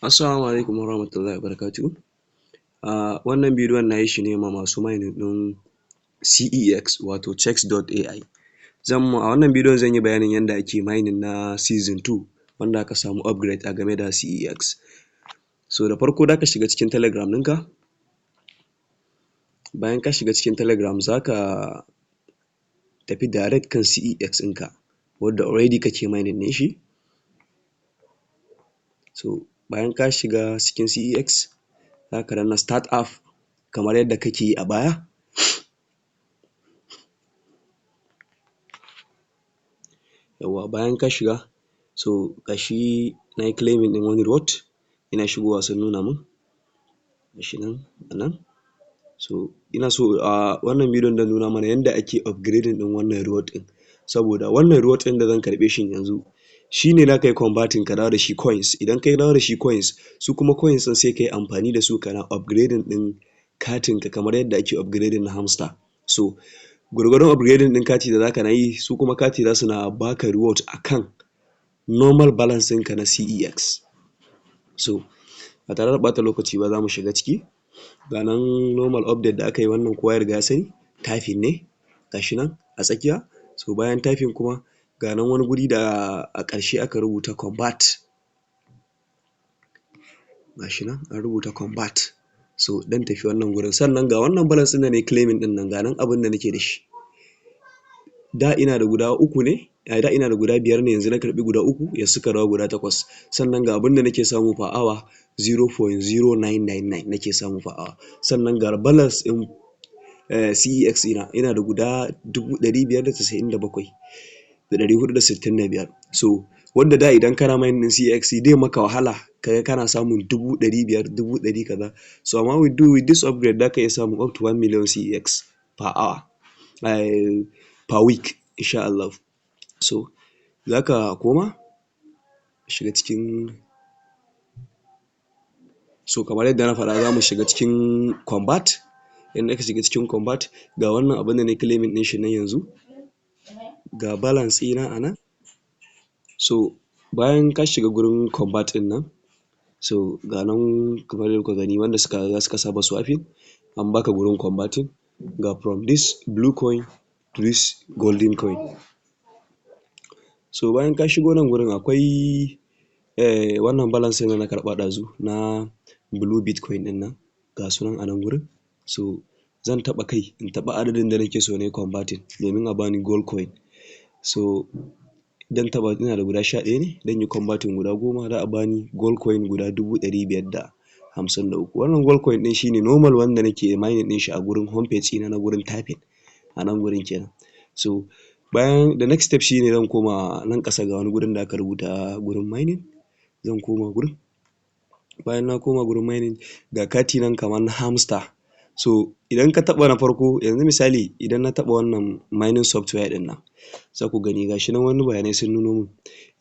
Assalamu alaikum warahmatullahi wabarakatuh. Wannan bidiyon na yi shi ne ma masu mining ɗin CEX wato Chex.ai. A wannan bidiyon zan yi bayanin yadda ake mining na season 2 wanda aka samu upgrade a game da CEX. So da farko za ka shiga cikin telegram ɗinka, bayan ka shiga cikin telegram za ka tafi direct kan CEX ɗinka wanda already kake mining ɗin shi. So bayan ka shiga cikin CEX za ka danna start app kamar yadda kake yi a baya. Yawwa bayan ka shiga, so ga shi na yi claiming ɗin wani reward, ina shigowa sun nuna min ga shi nan a nan. So ina so a wannan bidiyon zan nuna mana yadda ake upgrading ɗin wannan reward ɗin, saboda wannan reward ɗin da zan karɓe shi yanzu shi ne za ka yi converting ka dawo da shi coins. Idan ka dawo da shi coins, su kuma coins ɗin sai ka yi amfani da su kana upgrading ɗin katinka kamar yadda ake upgrading na hamster. So gwargwadon upgrading ɗin kati da za ka na yi, su kuma kati za su na ba ka reward a kan normal balance ɗinka na CEX. So ba tare da ɓata lokaci ba za mu shiga ciki. Ga nan normal update da aka yi, wannan kowa ya riga ya sani, typing ne ga shi nan a tsakiya. So bayan typing kuma ga nan wani guri da a ƙarshe aka rubuta convert, ga shi nan an rubuta convert. So zan tafi wannan gurin, sannan ga wannan balance ɗin da na yi claiming ɗin nan, ga nan abin da nake da shi. Da ina da guda uku ne, da ina da guda biyar ne, yanzu na karɓi guda uku, yanzu suka dawo guda 8. Sannan ga abin da nake samu per hour 0.0999 nake samu per hour. Sannan ga balance ɗin CEX ɗina, ina da guda 597,465. So wanda da idan kana mining ɗin CEX zai maka wahala ka ga kana samun 500,000, 100,000 kaza. So amma with this upgrade za ka iya samun up to 1 million CEX per hour, per week insha Allah. So za ka koma shiga cikin, so kamar yadda na faɗa za mu shiga cikin convert. Idan aka shiga cikin convert, ga wannan abin da na yi claiming ɗin shi nan yanzu, ga balance ɗina a nan. So bayan ka shiga gurin convert ɗin nan, so ga nan kamar yadda kuka gani wanda suka riga suka saba swapping, an baka gurin converting, ga from this blue coin to this golden coin. So bayan ka shigo nan gurin akwai wannan balance ɗin da na karɓa ɗazu na blue bitcoin ɗin nan, ga su nan a nan gurin. So zan taɓa kai in taɓa adadin da nake so na yi converting domin a bani gold coin. So zan taɓa, ina da guda 11 ne, zan yi converting guda 10 za a bani gold coin guda 553. Wannan gold coin ɗin shi ne normal wanda nake mining ɗin shi a gurin home page ɗina na gurin typing a nan gurin kenan. So bayan the next step shi ne zan koma nan ƙasa, ga wani gurin da aka rubuta gurin mining, zan koma gurin. Bayan na koma gurin mining, ga kati nan kamar na hamster. So idan ka taɓa na farko, yanzu misali idan na taɓa wannan mining software ɗin nan, za ku gani ga shi nan wani bayanai sun nuno min.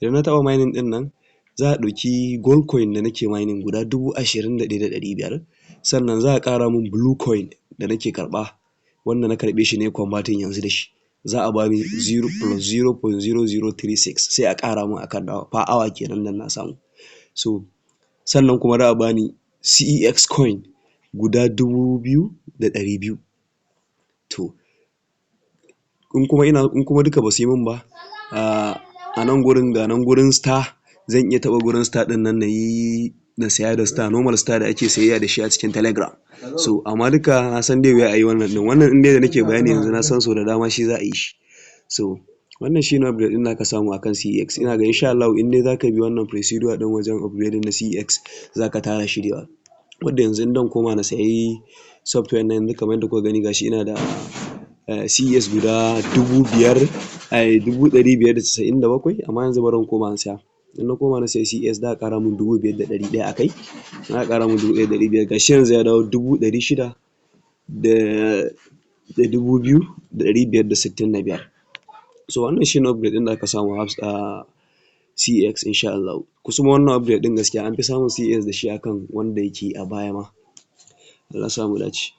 Idan na taɓa mining ɗin nan, za a ɗauki gold coin da nake mining guda 21,500, sannan za a ƙara min blue coin da nake karɓa wanda na karɓe shi na yi converting yanzu da shi, za a bani 0 plus 0.0036 sai a ƙara min a kan nawa per hour kenan nan na samu. So sannan kuma za a bani CEX coin guda 2,200. To in kuma duka ba su yi min ba, a nan gurin ga nan gurin star, zan iya taɓa gurin star ɗin nan na saya da star, normal star da ake sayayya da shi a cikin telegram. So amma duka na san dai wuya a yi wannan ɗin, wannan ɗin dai da nake bayani yanzu na san sau da dama shi za a yi shi. So wannan shi ne upgrade ɗin da aka samu a kan CEX. Ina ga insha Allah in dai za ka bi wannan procedure ɗin wajen upgrading na CEX, za ka tara shi da yawa. Wanda yanzu in zan koma na sayi software na yanzu kamar yadda kuka gani, ga shi ina da CEX guda 5,597, amma yanzu bari in koma in saya. In na koma na sayi CEX za a ƙara min 5,100 a kai, za a ƙara min 1,500, ga shi yanzu ya dawo 600,265. So wannan shi ne upgrade ɗin da aka samu a CEX insha Allah. Kuma wannan upgrade ɗin gaskiya an fi samun CEX da shi akan wanda yake a baya ma. Allah ya sa mu dace.